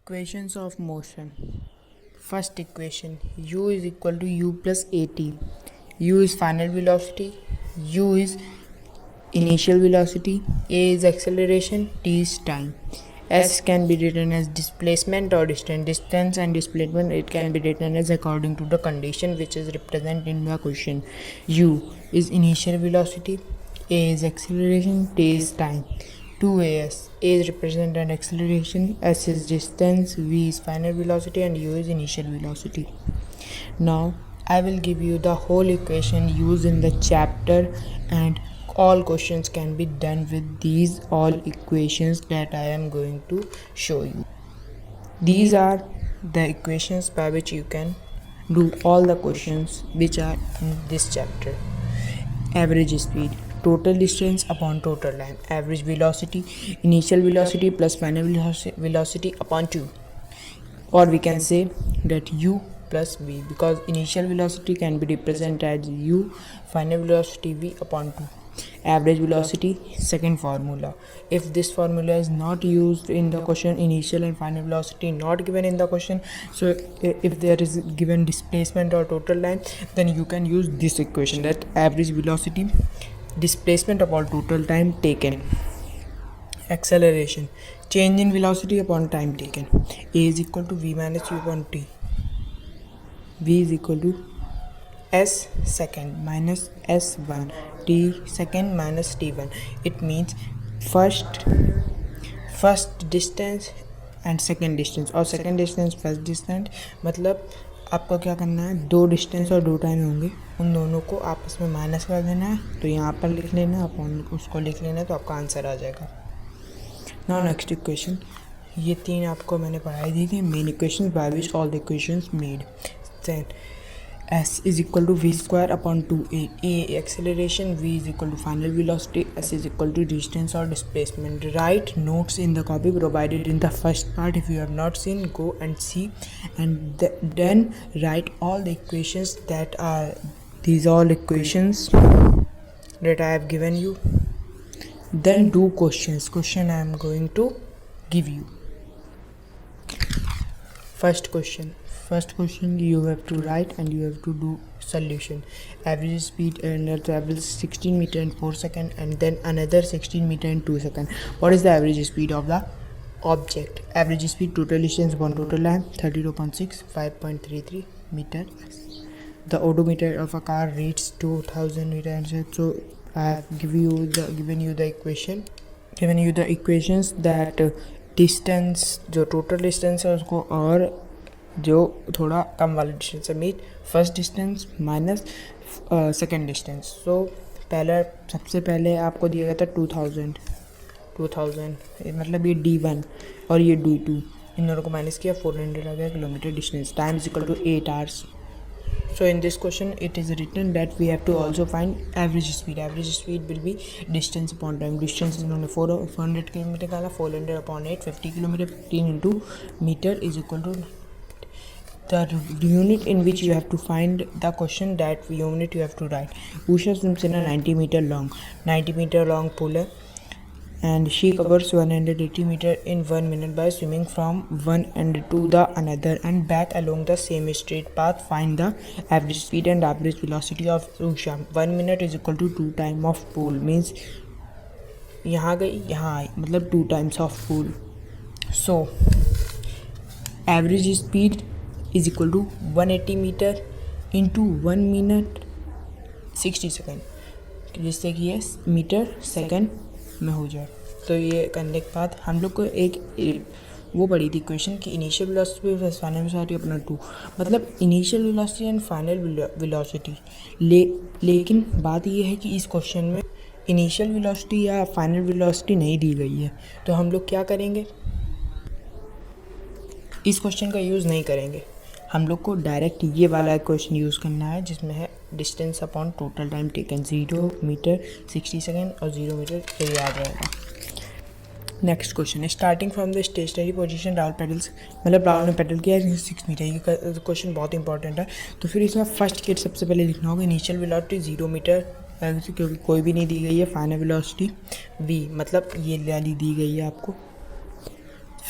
Equations of motion. First equation, u is equal to u plus at. U is final velocity, u is initial velocity, a is acceleration, t is time. S can be written as displacement or distance. Distance and displacement, it can be written as according to the condition which is represented in the question. U is initial velocity, a is acceleration, t is time. 2as, a is represented acceleration, s is distance, v is final velocity, and u is initial velocity. Now I will give you the whole equation used in the chapter, and all questions can be done with these all equations that I am going to show you. These are the equations by which you can do all the questions which are in this chapter. Average speed, total distance upon total time. Average velocity, initial velocity plus final velocity upon 2, or we can say that u plus v, because initial velocity can be represented as u, final velocity v upon 2. Average velocity, second formula. If this formula is not used in the question, initial and final velocity not given in the question, so if there is given displacement or total time, then you can use this equation, that average velocity displacement upon total time taken. Acceleration, change in velocity upon time taken. A is equal to v minus u upon t. V is equal to s second minus s1, t second minus t1. It means first distance and second distance, और second distance first distance. मतलब आपको क्या करना है, दो distance और दो time होंगे, उन दोनों को आपस में माइनस कर देना है, तो यहाँ पर लिख लेना, अपन उसको लिख लेना, तो आपका आंसर आ जाएगा. Now next equation. ये तीन आपको मैंने पढ़ाई दी थी, main equation by which all the equations made. Then s is equal to v square upon 2a. A acceleration, v is equal to final velocity, s is equal to distance or displacement. Write notes in the copy provided in the first part. If you have not seen, go and see, and then write all the equations that are these all equations that I have given you. Then do questions. Question I am going to give you. First question you have to write and you have to do solution. Average speed and travel 16 meter in 4 seconds, and then another 16 meter in 2 seconds. What is the average speed of the object? Average speed, total distance upon total time, 32.6, 5.33 meter. The odometer of a car reads 2000 meters. So I have given you the equations that distance, जो total distance है उसको, और जो थोड़ा कम वाला distance है, meet first distance minus second distance. So सबसे पहले आपको दिया गया था 2000, मतलब ये d1 और ये d2, इन दोनों को माइनस किया, 400 आ गया kilometre distance. Time is equal to 8 hours. So in this question it is written that we have to also find average speed. Average speed will be distance upon time. Distance is only 400 km निकाला, 400 upon 8, 50 km. 15 into meter is equal to the unit in which you have to find the question, that unit you have to write. Usha swims in a 90 meter long pool, and she covers 180 meter in 1 minute by swimming from one end to the another and back along the same straight path. Find the average speed and average velocity of Usha. 1 minute is equal to 2 times of pool, means यहाँ गई यहाँ आई, मतलब 2 times of pool. So average speed is equal to 180 meter into 1 minute 60 second, जिससे कि ये metre second में हो जाए. तो ये करने के बाद हम लोग को एक वो पढ़ी थी इक्वेशन कि initial velocity plus final velocity अपना 2, मतलब initial velocity and final velocity. लेकिन बात ये है कि इस क्वेश्चन में इनिशियल वेलोसिटी या फाइनल वेलोसिटी नहीं दी गई है, तो हम लोग क्या करेंगे, इस क्वेश्चन का यूज़ नहीं करेंगे. हम लोग को डायरेक्ट ये वाला क्वेश्चन यूज़ करना है जिसमें है distance upon total time taken, 0 metre 60 second और 0 मीटर, तो ये आ जाएगा. Next question, starting from the stationary position Rahul pedals, मतलब राहुल ने पेडल किया 6 मीटर. ये क्वेश्चन बहुत इंपॉर्टेंट है. तो फिर इसमें फर्स्ट केट सबसे पहले लिखना होगा. इनिशियल वेलोसिटी 0 मीटर, क्योंकि कोई भी नहीं दी गई है. फाइनल वेलोसिटी v, मतलब ये वाली दी गई है आपको.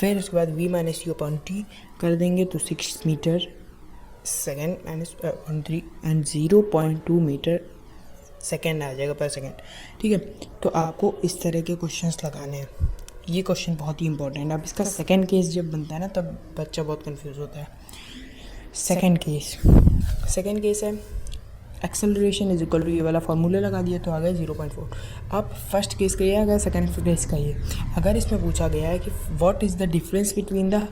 फिर उसके बाद v minus U upon T कर देंगे तो 6 metre second minus 3 and 0.2 metre second आ जाएगा पर सेकेंड। ठीक है, तो आपको इस तरह के क्वेश्चंस लगाने हैं। ये क्वेश्चन बहुत ही इंपॉर्टेंट है। अब इसका सेकेंड केस जब बनता है ना तब बच्चा बहुत कंफ्यूज होता है। सेकेंड केस है एक्सेलरेशन इज इक्वल टू, ये वाला फार्मूला लगा दिया तो आ गया 0.4। अब फर्स्ट केस का ये आ गया, सेकेंड केस का ये। अगर इसमें पूछा गया है कि what is the difference between the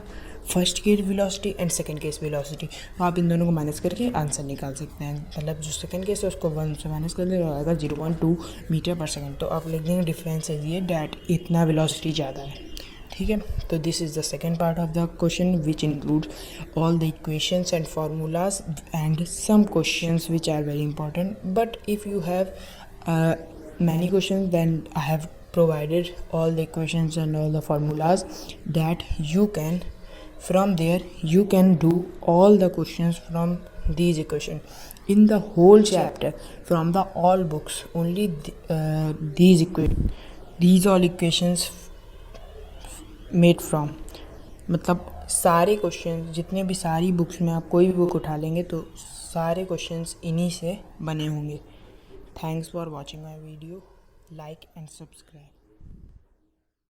first case velocity and second case velocity, तो आप इन दोनों को माइनस करके आंसर निकाल सकते हैं। मतलब जो सेकेंड केस है उसको 1 से माइनस कर देगा, आएगा 0.2 मीटर पर सेकेंड। तो आप लिख देंगे डिफरेंस है ये डैट इतना वेलोसिटी ज़्यादा है। ठीक है, तो this is the second part of the question which include all the equations and formulas and some questions which are very important. But if you have many questions, then I have provided all the equations and all the formulas that you can, from there you can do all the questions from these equations in the whole chapter from the all books. Only these all equations made from, मतलब सारे question जितने भी सारी books में आप कोई भी book उठा लेंगे तो सारे क्वेश्चंस इन्हीं से बने होंगे। Thanks for watching my video, like and subscribe.